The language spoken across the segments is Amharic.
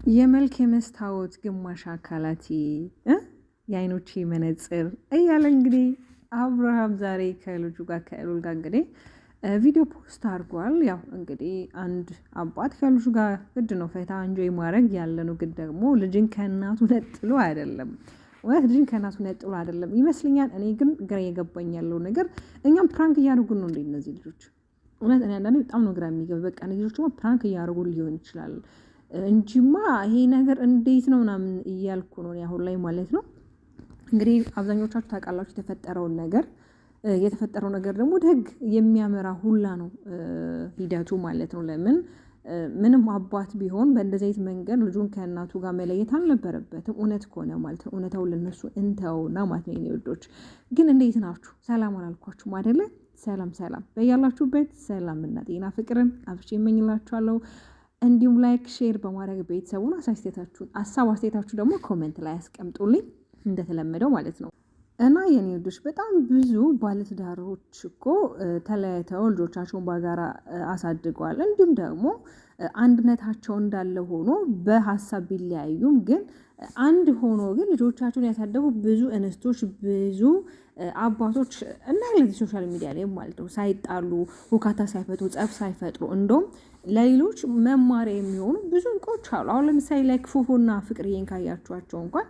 የመልክ የመስታወት ግማሽ አካላቲ የአይኖቼ መነጽር እያለ እንግዲህ አብርሃም ዛሬ ከልጁ ጋር ከእሉል ጋር እንግዲህ ቪዲዮ ፖስት አድርጓል። ያው እንግዲህ አንድ አባት ከልጁ ጋር ግድ ነው ፈታ እንጆይ ማድረግ ያለ ነው። ግን ደግሞ ልጅን ከእናቱ ነጥሎ አይደለም ወይ ልጅን ከእናቱ ነጥሎ አይደለም ይመስለኛል። እኔ ግን ግራ የገባኝ ያለው ነገር እኛም ፕራንክ እያደረጉን ነው እንዴ እነዚህ ልጆች? እውነት እኔ አንዳንዴ በጣም ነው ግራ የሚገባ። በቃ ልጆች ፕራንክ እያደረጉ ሊሆን ይችላል እንጂማ ይሄ ነገር እንዴት ነው ምናምን እያልኩ ነው አሁን ላይ ማለት ነው። እንግዲህ አብዛኞቻችሁ ታውቃላችሁ የተፈጠረው ነገር ደግሞ ወደ ህግ የሚያመራ ሁላ ነው ሂደቱ ማለት ነው። ለምን ምንም አባት ቢሆን በእንደዚህ አይነት መንገድ ልጁን ከእናቱ ጋር መለየት አልነበረበትም። እውነት ከሆነ ማለት ነው እውነታው ለነሱ እንተውና ማለት ነው። ልጆች ግን እንዴት ናችሁ? ሰላም አላልኳችሁም አይደለ? ሰላም በያላችሁበት ሰላምና ጤና ፍቅርን አብሽ እመኝላችኋለሁ። እንዲሁም ላይክ ሼር በማድረግ ቤተሰቡን አስተያየታችሁ ደግሞ ኮሜንት ላይ አስቀምጡልኝ እንደተለመደው ማለት ነው። እና የኔ ልጆች በጣም ብዙ ባለትዳሮች እኮ ተለያይተው ልጆቻቸውን በጋራ አሳድገዋል። እንዲሁም ደግሞ አንድነታቸው እንዳለ ሆኖ በሀሳብ ቢለያዩም ግን አንድ ሆኖ ግን ልጆቻቸውን ያሳደጉ ብዙ እንስቶች ብዙ አባቶች እናያለን ሶሻል ሚዲያ ላይ ማለት ነው። ሳይጣሉ ሁካታ ሳይፈጥሩ ጸብ ሳይፈጥሩ እንደውም ለሌሎች መማሪያ የሚሆኑ ብዙ እንቆች አሉ። አሁን ለምሳሌ ላይ ፉፉና ፍቅርዬን ካያችኋቸው እንኳን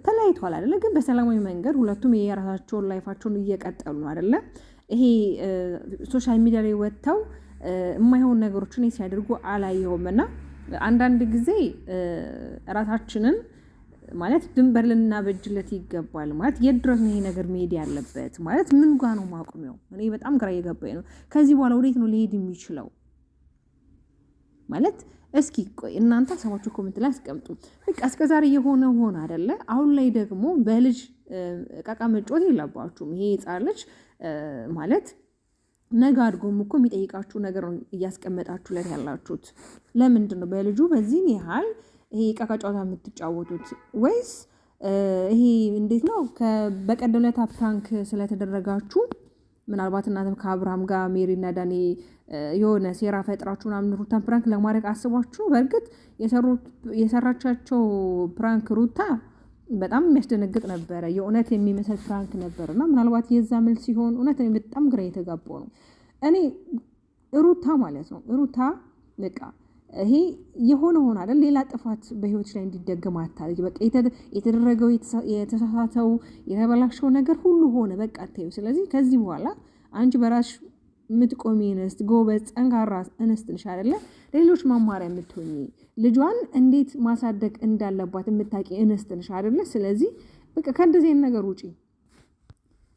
ተለያይተዋል አይደለ? ግን በሰላማዊ መንገድ ሁለቱም የራሳቸውን ላይፋቸውን እየቀጠሉ ነው አይደለ? ይሄ ሶሻል ሚዲያ ላይ ወጥተው የማይሆን ነገሮችን ሲያደርጉ አላየውም። እና አንዳንድ ጊዜ ራሳችንን ማለት ድንበር ልናበጅለት ይገባል። ማለት የት ድረስ ነው ይሄ ነገር መሄድ ያለበት? ማለት ምን ጋር ነው ማቆሚያው? እኔ በጣም ግራ እየገባኝ ነው። ከዚህ በኋላ ወዴት ነው ሊሄድ የሚችለው? ማለት እስኪ ቆይ እናንተ ሀሳባችሁ ኮሜንት ላይ አስቀምጡ። በቃ እስከዛሬ የሆነ ሆነ አይደለ? አሁን ላይ ደግሞ በልጅ ቃቃ መጫወት የለባችሁም። ይሄ ሕፃን ልጅ ማለት ነገ አድጎም እኮ የሚጠይቃችሁ ነገር ነው እያስቀመጣችሁለት ያላችሁት። ለምንድን ነው በልጁ በዚህን ያህል ይሄ ቃቃ ጨዋታ የምትጫወቱት? ወይስ ይሄ እንዴት ነው በቀደም ዕለት ፕራንክ ስለተደረጋችሁ ምናልባት እናንተም ከአብርሃም ጋር ሜሪና ዳኒ የሆነ ሴራ ፈጥራችሁ ምናምን ሩታን ፕራንክ ለማድረግ አስባችሁ? በእርግጥ የሰራቻቸው ፕራንክ ሩታ በጣም የሚያስደነግጥ ነበረ። የእውነት የሚመስል ፕራንክ ነበር እና ምናልባት የዛ መልስ ሲሆን እውነት እኔ በጣም ግራ የተጋባው ነው። እኔ ሩታ ማለት ነው ሩታ በቃ ይሄ የሆነ ሆነ አይደል? ሌላ ጥፋት በህይወት ላይ እንዲደገም አታድርጊ። በቃ የተደረገው የተሳሳተው የተበላሸው ነገር ሁሉ ሆነ በቃ ታዩ። ስለዚህ ከዚህ በኋላ አንቺ በራስሽ የምትቆሚ እንስት ጎበዝ ጠንካራ እንስት ነሽ አይደለ? ሌሎች ማማሪያ የምትሆኚ ልጇን እንዴት ማሳደግ እንዳለባት የምታውቂ እንስት ነሽ አይደለ? ስለዚህ በቃ ከእንደዚህ ነገር ውጪ።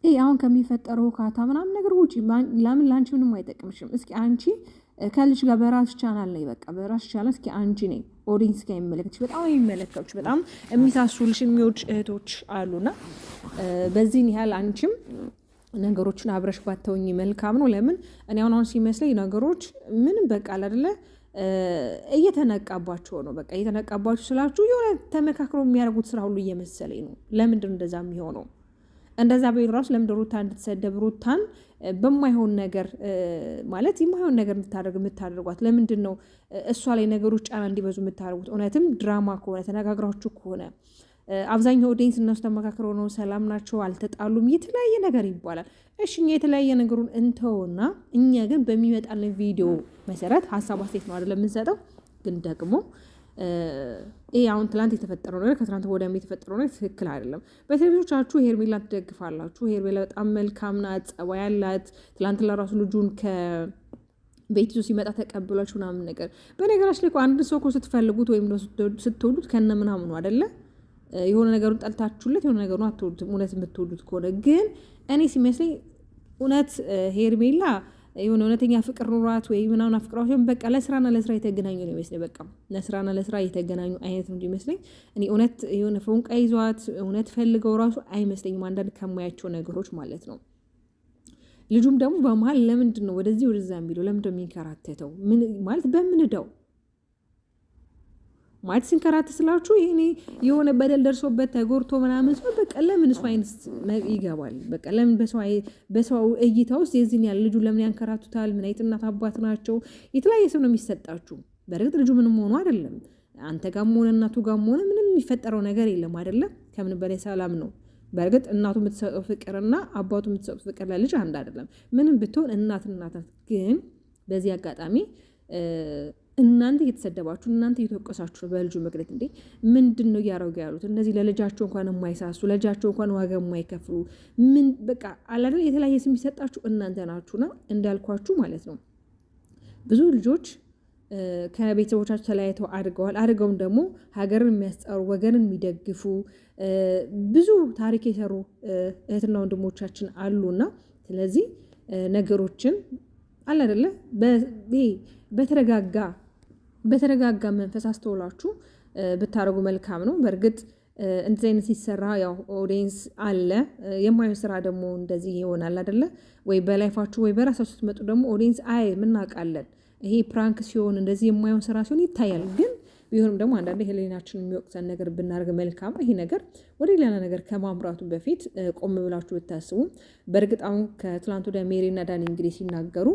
ይሄ አሁን ከሚፈጠረው ካታ ምናምን ነገር ውጪ። ለምን ላንቺ ምንም አይጠቅምሽም። እስኪ አንቺ ከልጅ ጋር በራስሽ ቻናል ላይ በቃ በራስሽ ቻናል እስኪ አንቺ ነኝ ኦዲየንስ ጋር የሚመለከትሽ በጣም የሚመለከቱሽ በጣም የሚሳሱልሽ የሚወድ እህቶች አሉና በዚህን ያህል አንቺም ነገሮችን አብረሽ ባተውኝ መልካም ነው። ለምን እኔ አሁን ሲመስለኝ ነገሮች ምንም በቃ አይደለ እየተነቃባቸው ነው። በቃ እየተነቃባቸው ስላችሁ የሆነ ተመካክረው የሚያደርጉት ስራ ሁሉ እየመሰለኝ ነው። ለምንድን ነው እንደዛ የሚሆነው? እንደዛ በይሩ ራሱ ለምንድን ሩታ እንድትሰደብ ሩታን በማይሆን ነገር ማለት የማይሆን ነገር የምታደርጓት ለምንድን ነው? እሷ ላይ ነገሮች ጫና እንዲበዙ የምታደርጉት? እውነትም ድራማ ከሆነ ተነጋግራችሁ ከሆነ አብዛኛው ኦዲየንስ እነሱ ተመካክረው ነው ሰላም ናቸው አልተጣሉም የተለያየ ነገር ይባላል። እሺ እኛ የተለያየ ነገሩን እንተውና እኛ ግን በሚመጣልን ቪዲዮ መሰረት ሀሳብ አስተያየት ነው አይደለም የምንሰጠው። ግን ደግሞ ይሄ አሁን ትላንት የተፈጠረው ነገር ከትላንት ወዲያም የተፈጠረው ነገር ትክክል አይደለም። በቴሌቪዥኖቻችሁ ሄርሜላን ትደግፋላችሁ። ሄርሜላ በጣም መልካም ናት፣ ጸባይ ያላት። ትላንት ለራሱ ልጁን ከቤት ይዞ ሲመጣ ተቀብሏችሁ ምናምን ነገር። በነገራችን ላይ አንድ ሰው እኮ ስትፈልጉት ወይም ስትወዱት ከነ ምናምኑ አይደለ? የሆነ ነገሩን ጠልታችሁለት የሆነ ነገሩን አትወዱትም። እውነት የምትወዱት ከሆነ ግን እኔ ሲመስለኝ እውነት ሄርሜላ የሆነ እውነተኛ ፍቅር ኑሯት ወይ ምናምን አፍቅራው ሲሆን በቃ ለስራና ለስራ የተገናኙ ነው ይመስለኝ። በቃ ለስራና ለስራ የተገናኙ አይነት ነው ይመስለኝ። እኔ እውነት የሆነ ፎንቃ ይዟት እውነት ፈልገው ራሱ አይመስለኝም አንዳንድ ከማያቸው ነገሮች ማለት ነው። ልጁም ደግሞ በመሀል ለምንድን ነው ወደዚህ ወደዛ የሚለው? ለምንድን ነው የሚንከራተተው? ምን ማለት በምንደው ማለት ሲንከራተት ስላችሁ ይሄኔ የሆነ በደል ደርሶበት ተጎርቶ ምናምን ሰው በቃ ለምን እሱ አይነት ይገባል? በቃ ለምን በሰው እይታ ውስጥ የዚህን ያህል ልጁ ለምን ያንከራቱታል? ምን አይነት እናት አባት ናቸው? የተለያየ ሰው ነው የሚሰጣችሁ። በእርግጥ ልጁ ምንም ሆኖ አይደለም አንተ ጋርም ሆነ እናቱ ጋርም ሆነ ምንም የሚፈጠረው ነገር የለም አይደለ? ከምን በላይ ሰላም ነው። በእርግጥ እናቱ የምትሰጠው ፍቅርና አባቱ የምትሰጡት ፍቅር ለልጅ አንድ አይደለም። ምንም ብትሆን እናት ናት። ግን በዚህ አጋጣሚ እናንተ እየተሰደባችሁ እናንተ እየተወቀሳችሁ ነው በልጁ ምክንያት። እንዴ ምንድን ነው እያደረጉ ያሉት? እነዚህ ለልጃቸው እንኳን የማይሳሱ ለልጃቸው እንኳን ዋጋ የማይከፍሉ ምን በቃ አላደል የተለያየ ስም የሚሰጣችሁ እናንተ ናችሁና እንዳልኳችሁ ማለት ነው። ብዙ ልጆች ከቤተሰቦቻቸው ተለያይተው አድገውም ደግሞ ሀገርን የሚያስጠሩ ወገንን የሚደግፉ ብዙ ታሪክ የሰሩ እህትና ወንድሞቻችን አሉና ስለዚህ ነገሮችን አለ አይደለ በተረጋጋ መንፈስ አስተውላችሁ ብታረጉ መልካም ነው። በእርግጥ እንደዚህ አይነት ሲሰራ ያው ኦዲየንስ አለ። የማየው ስራ ደግሞ እንደዚህ ይሆናል አይደለ ወይ በላይፋችሁ ወይ በራሳችሁ ስትመጡ ደግሞ ኦዲየንስ ምናውቃለን። ይሄ ፕራንክ ሲሆን እንደዚህ የማየው ስራ ሲሆን ይታያል። ግን ቢሆንም ደግሞ አንዳንዴ ህሊናችን የሚወቅሰን ነገር ብናደርግ መልካም። ይሄ ነገር ወደ ሌላ ነገር ከማምራቱ በፊት ቆም ብላችሁ ብታስቡ። በእርግጥ አሁን ከትላንት ወደ ሜሪና ዳኒ እንግዲህ ሲናገሩ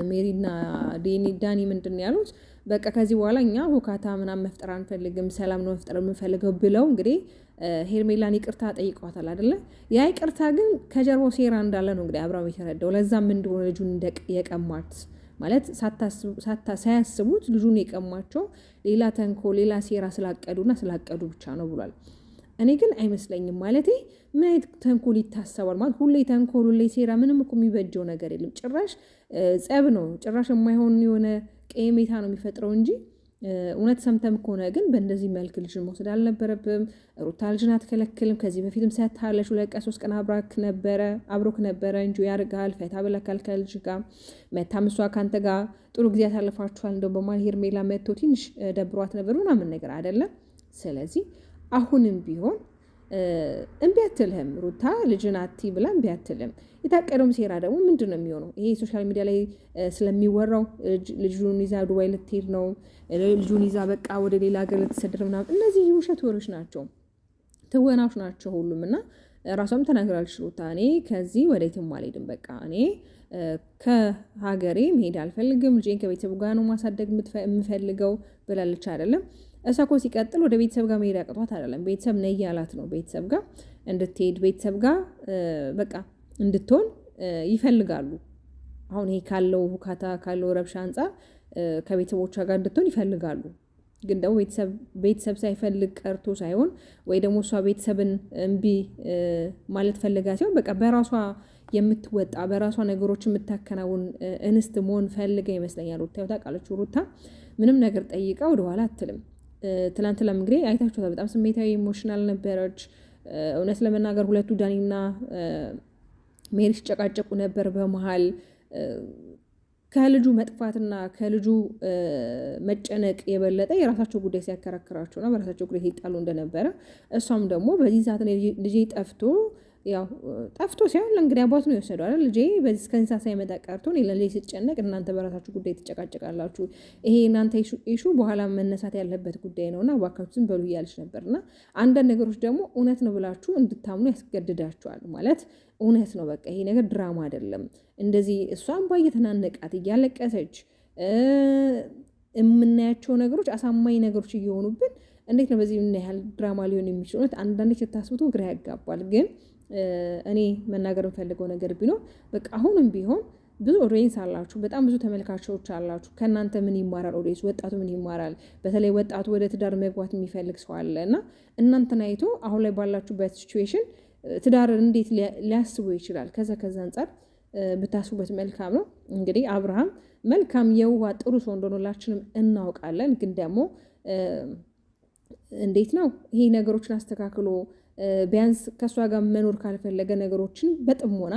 ሜሪና ዳኒ ምንድን ነው ያሉት? በቃ ከዚህ በኋላ እኛ ሁካታ ምናምን መፍጠር አንፈልግም፣ ሰላም ነው መፍጠር የምንፈልገው ብለው እንግዲህ ሄርሜላን ይቅርታ ጠይቀዋታል አይደለ? ያ ይቅርታ ግን ከጀርባው ሴራ እንዳለ ነው እንግዲህ አብርሃም የተረዳው። ለዛም እንደሆነ ልጁን የቀማት ማለት ሳያስቡት ልጁን የቀማቸው ሌላ ተንኮል ሌላ ሴራ ስላቀዱ ብቻ ነው ብሏል። እኔ ግን አይመስለኝም። ማለት ምን አይነት ተንኮል ይታሰባል? ማለት ሁሌ ተንኮል ሁሌ ሴራ ምንም እኮ የሚበጀው ነገር የለም። ጭራሽ ጸብ ነው፣ ጭራሽ የማይሆን የሆነ ቀሜታ ነው የሚፈጥረው እንጂ እውነት ሰምተም ከሆነ ግን በእንደዚህ መልክ ልጅን መውሰድ አልነበረብም። ሩታ ልጅን አትከለክልም። ከዚህ በፊትም ሳታለሽ 2 ቀን 3 ቀን አብሮክ ነበረ እንጂ ያርጋል ፈታ ብለካል ከልጅ ጋር መታም እሷ ካንተ ጋር ጥሩ ጊዜ ያሳልፋችኋል። እንደው በማል ሄርሜላ መጥቶ ትንሽ ደብሯት ነበር ምናምን ነገር አይደለም። ስለዚህ አሁንም ቢሆን እምቢ አትልህም ሩታ ልጅን አቲ ብላ እምቢ አትልህም። የታቀደውም ሴራ ደግሞ ምንድን ነው የሚሆነው? ይሄ ሶሻል ሚዲያ ላይ ስለሚወራው ልጁን ይዛ ዱባይ ልትሄድ ነው፣ ልጁን ይዛ በቃ ወደ ሌላ ሀገር ልትሰድር ምናምን፣ እነዚህ ውሸት ወሬዎች ናቸው፣ ትወናዎች ናቸው ሁሉም። እና ራሷም ተናግራለች ሩታ እኔ ከዚህ ወዴትም አልሄድም፣ በቃ እኔ ከሀገሬ መሄድ አልፈልግም፣ ልጄን ከቤተሰቡ ጋር ነው ማሳደግ የምፈልገው ብላለች አይደለም። እሷ እኮ ሲቀጥል ወደ ቤተሰብ ጋር መሄድ አቅቷት አይደለም፣ ቤተሰብ ነይ ያላት ነው። ቤተሰብ ጋር እንድትሄድ ቤተሰብ ጋር በቃ እንድትሆን ይፈልጋሉ። አሁን ይሄ ካለው ሁካታ ካለው ረብሻ አንጻር ከቤተሰቦቿ ጋር እንድትሆን ይፈልጋሉ። ግን ደግሞ ቤተሰብ ሳይፈልግ ቀርቶ ሳይሆን ወይ ደግሞ እሷ ቤተሰብን እምቢ ማለት ፈልጋ ሲሆን በቃ በራሷ የምትወጣ በራሷ ነገሮች የምታከናውን እንስት መሆን ፈልጋ ይመስለኛል። ሩታ ታውቃለች፣ ሩታ ምንም ነገር ጠይቃ ወደኋላ አትልም። ትላንት እንግዲህ አይታችኋታል። በጣም ስሜታዊ ኢሞሽናል ነበረች። እውነት ለመናገር ሁለቱ ዳኒና ሜሪ ሲጨቃጨቁ ነበር በመሃል ከልጁ መጥፋትና ከልጁ መጨነቅ የበለጠ የራሳቸው ጉዳይ ሲያከራክራቸውና በራሳቸው ጉዳይ ሲጣሉ እንደነበረ እሷም ደግሞ በዚህ ሰዓት ልጄ ጠፍቶ ሲሆን እንግዲህ አባቱ ነው የወሰደው አይደል? ልጄ በዚህ እስከ እንስሳ ሳይመጣ ቀርቶ ለልጄ ሲጨነቅ እናንተ በራሳችሁ ጉዳይ ትጨቃጨቃላችሁ። ይሄ እናንተ ኢሹ በኋላ መነሳት ያለበት ጉዳይ ነውና እባካችሁ ዝም በሉ እያለች ነበርና አንዳንድ ነገሮች ደግሞ እውነት ነው ብላችሁ እንድታምኑ ያስገድዳችኋል። ማለት እውነት ነው በቃ ይሄ ነገር ድራማ አይደለም። እንደዚህ እሷን እየተናነቃት እያለቀሰች የምናያቸው ነገሮች አሳማኝ ነገሮች እየሆኑብን እንዴት ነው በዚህ ምን ያህል ድራማ ሊሆን የሚችል? እውነት አንዳንዴ ስታስቡት ግራ ያጋባል። ግን እኔ መናገር የምፈልገው ነገር ቢኖር በቃ አሁንም ቢሆን ብዙ ኦዲየንስ አላችሁ፣ በጣም ብዙ ተመልካቾች አላችሁ። ከእናንተ ምን ይማራል ኦዲየንስ? ወጣቱ ምን ይማራል? በተለይ ወጣቱ ወደ ትዳር መግባት የሚፈልግ ሰው አለ እና እናንተን አይቶ አሁን ላይ ባላችሁበት ሲቹዌሽን ትዳርን እንዴት ሊያስቡ ይችላል? ከዛ አንጻር ብታስቡበት መልካም ነው። እንግዲህ አብርሃም መልካም የውሃ ጥሩ ሰው እንደሆነ ሁላችንም እናውቃለን። ግን ደግሞ እንዴት ነው ይሄ ነገሮችን አስተካክሎ ቢያንስ ከእሷ ጋር መኖር ካልፈለገ ነገሮችን በጥሞና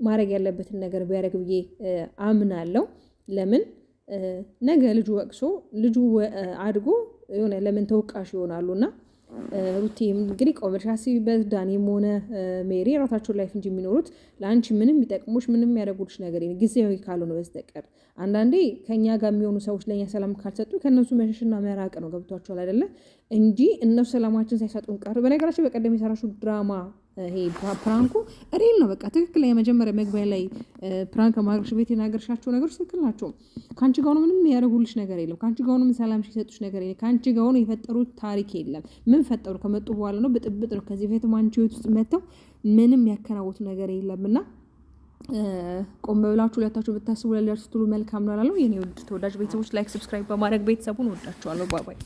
ማድረግ ያለበትን ነገር ቢያደርግ ብዬ አምናለሁ። ለምን ነገ ልጁ ወቅሶ ልጁ አድጎ የሆነ ለምን ተወቃሽ ይሆናሉና ሩቲም እንግዲህ ቆመሽ አስቢበት። ዳኒም ሆነ ሜሪ ራሳቸውን ላይፍ እንጂ የሚኖሩት ለአንቺ ምንም የሚጠቅሙሽ ምንም ያደርጉልሽ ነገር የለም ጊዜያዊ ካልሆነ በስተቀር። አንዳንዴ ከኛ ጋር የሚሆኑ ሰዎች ለኛ ሰላም ካልሰጡ ከነሱ መሸሽና መራቅ ነው። ገብቷቸዋል አይደለ? እንጂ እነሱ ሰላማችን ሳይሰጡን ቀር። በነገራችን በቀደም የሰራሽው ድራማ ይሄ ፕራንኩ ሪል ነው። በቃ ትክክል። የመጀመሪያ መግቢያ ላይ ፕራንክ ማድረግሽ ቤት የናገርሻቸው ነገሮች ትክክል ናቸው። ከአንቺ ጋር ሆኖ ምንም ያደረጉልሽ ነገር የለም። ከአንቺ ጋር ሆኖ ምን ሰላም ሲሰጡሽ ነገር የለም። ከአንቺ ጋር ሆኖ የፈጠሩት ታሪክ የለም። ምን ፈጠሩ? ከመጡ በኋላ ነው ብጥብጥ ነው። ከዚህ በፊትም አንቺ ህይወት ውስጥ መጥተው ምንም ያከናወኑት ነገር የለም እና ቆም ብላችሁ ሁለታችሁ ብታስቡ ለሌላችሁ ስትሉ መልካም ነው እላለሁ። የኔ ውድ ተወዳጅ ቤተሰቦች ላይክ፣ ሰብስክራይብ በማድረግ ቤተሰቡን ወዳችኋለሁ። ባባይ